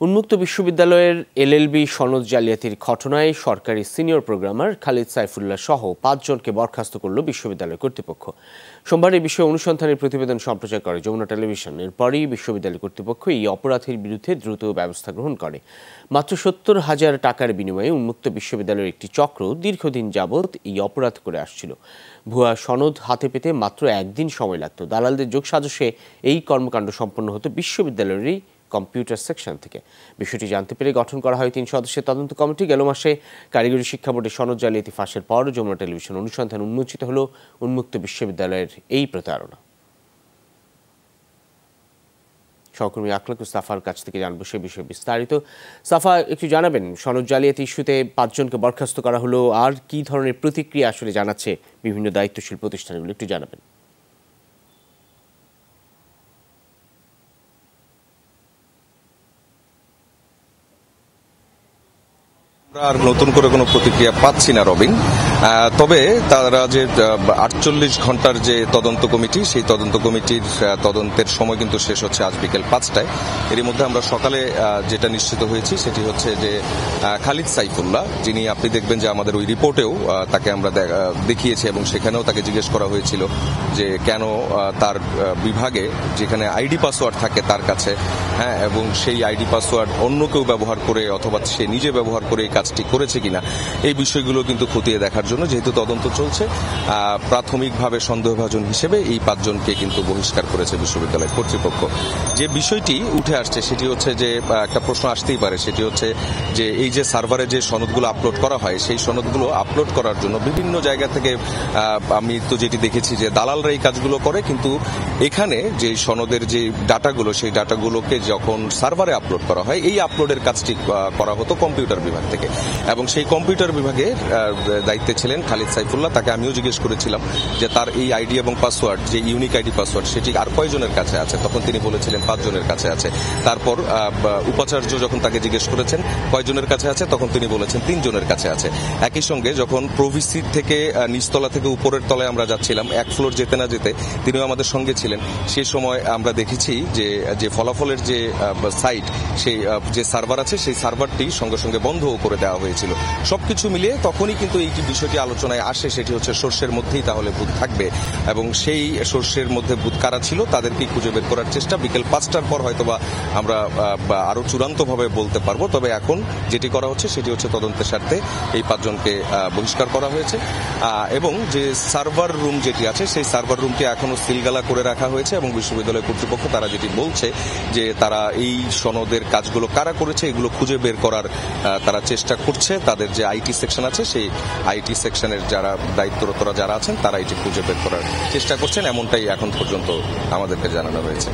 উন্মুক্ত বিশ্ববিদ্যালয়ের এলএলবি সনদ জালিয়াতির ঘটনায় সরকারি সিনিয়র প্রোগ্রামার খালিদ সাইফুল্লাহ সহ ৫ জনকে বরখাস্ত করল বিশ্ববিদ্যালয় কর্তৃপক্ষ। সোমবার এই বিষয়ে অনুসন্ধানের প্রতিবেদন সম্প্রচার করে যমুনা টেলিভিশন। এরপরই বিশ্ববিদ্যালয় কর্তৃপক্ষ এই অপরাধীর বিরুদ্ধে দ্রুত ব্যবস্থা গ্রহণ করে। মাত্র ৭০,০০০ টাকার বিনিময়ে উন্মুক্ত বিশ্ববিদ্যালয়ের একটি চক্র দীর্ঘদিন যাবৎ এই অপরাধ করে আসছিল। ভুয়া সনদ হাতে পেতে মাত্র একদিন সময় লাগত। দালালদের যোগসাজশে এই কর্মকাণ্ড সম্পন্ন হতো বিশ্ববিদ্যালয়েরই কম্পিউটার সেকশন থেকে। বিষয়টি জানতে পেরে গঠন করা হয় ৩ সদস্যের তদন্ত কমিটি। গেল মাসে কারিগরি শিক্ষা বোর্ডের সনদ জালিয়াতি ফাঁসের পর যমুনা টেলিভিশন অনুসন্ধান উন্মোচিত হল উন্মুক্ত বিশ্ববিদ্যালয়ের এই প্রতারণা। সহকর্মী আখলাকুস সাফার কাছ থেকে জানবো সে বিষয়ে বিস্তারিত। সাফা, একটু জানাবেন, সনদ জালিয়াতি ইস্যুতে ৫ জনকে বরখাস্ত করা হলো, আর কি ধরনের প্রতিক্রিয়া আসলে জানাচ্ছে বিভিন্ন দায়িত্বশীল প্রতিষ্ঠানগুলো, একটু জানাবেন। আর নতুন করে কোনো প্রতিক্রিয়া পাচ্ছি না রবিন। তবে তারা যে ৪৮ ঘন্টার যে তদন্ত কমিটি, সেই তদন্ত কমিটির তদন্তের সময় কিন্তু শেষ হচ্ছে আজ বিকেল ৫টায়। এরই মধ্যে আমরা সকালে যেটা নিশ্চিত হয়েছি সেটি হচ্ছে যে খালিদ সাইফুল্লাহ, যিনি আপনি দেখবেন যে আমাদের ওই রিপোর্টেও তাকে আমরা দেখিয়েছি এবং সেখানেও তাকে জিজ্ঞেস করা হয়েছিল যে কেন তার বিভাগে যেখানে আইডি পাসওয়ার্ড থাকে তার কাছে, হ্যাঁ, এবং সেই আইডি পাসওয়ার্ড অন্য কেউ ব্যবহার করে অথবা সে নিজে ব্যবহার করে এই কাজটি করেছে কিনা, এই বিষয়গুলো কিন্তু খতিয়ে দেখার জন্য যেহেতু তদন্ত চলছে, প্রাথমিকভাবে সন্দেহভাজন হিসেবে এই ৫ জনকে কিন্তু বহিষ্কার করেছে বিশ্ববিদ্যালয় কর্তৃপক্ষ। যে বিষয়টি উঠে আসছে সেটি হচ্ছে যে একটা প্রশ্ন আসতেই পারে, সেটি হচ্ছে যে এই যে সার্ভারে যে সনদগুলো আপলোড করা হয়, সেই সনদগুলো আপলোড করার জন্য বিভিন্ন জায়গা থেকে আমি তো যেটি দেখেছি যে দালালরা এই কাজগুলো করে, কিন্তু এখানে যে সনদের যে ডাটাগুলো, সেই ডাটাগুলোকে যখন সার্ভারে আপলোড করা হয়, এই আপলোডের কাজটি করা হতো কম্পিউটার বিভাগ থেকে, এবং সেই কম্পিউটার বিভাগের দায়িত্বে ছিলেন খালিদ সাইফুল্লাহ। তাকে আমিও জিজ্ঞেস করেছিলাম যে তার এই আইডি এবং পাসওয়ার্ড, যে ইউনিক আইডি পাসওয়ার্ড, সেটি আর কয়জনের কাছে আছে। তখন তিনি বলেছিলেন ৫ জনের কাছে আছে। তারপর উপাচার্য যখন তাকে জিজ্ঞেস করেছেন কয়জনের কাছে আছে, তখন তিনি বলেছেন ৩ জনের কাছে আছে। একই সঙ্গে যখন প্রভিসি থেকে নিচতলা থেকে উপরের তলায় আমরা যাচ্ছিলাম, এক ফ্লোর যেতে না যেতে তিনিও আমাদের সঙ্গে ছিলেন। সেই সময় আমরা দেখেছি যে ফলাফলের যে সাইট, সেই যে সার্ভার আছে, সেই সার্ভারটি সঙ্গে সঙ্গে বন্ধ করে দেওয়া হয়েছিল। সবকিছু মিলিয়ে তখনই কিন্তু এই বিষয়টি আলোচনায় আসে, সেটি হচ্ছে সর্ষের মধ্যেই তাহলে ভূত থাকবে, এবং সেই সর্ষের মধ্যে ভূত কারা ছিল তাদেরকেই খুঁজে বের করার চেষ্টা। বিকেল ৫টার পর হয়তোবা আমরা আরো চূড়ান্তভাবে বলতে পারবো। তবে এখন যেটি করা হচ্ছে সেটি হচ্ছে তদন্তের স্বার্থে এই ৫ জনকে বহিষ্কার করা হয়েছে, এবং যে সার্ভার রুম যেটি আছে, সেই সার্ভার রুমটি এখনো সিলগালা করে রাখা হয়েছে, এবং বিশ্ববিদ্যালয় কর্তৃপক্ষ তারা যেটি বলছে যে তারা এই সনদের কাজগুলো কারা করেছে এগুলো খুঁজে বের করার তারা চেষ্টা করছে। তাদের যে আইটি সেকশন আছে, সেই আইটি সেকশনের যারা দায়িত্বরতরা যারা আছেন তারা এটি খুঁজে বের করার চেষ্টা করছেন, এমনটাই এখন পর্যন্ত আমাদেরকে জানানো হয়েছে।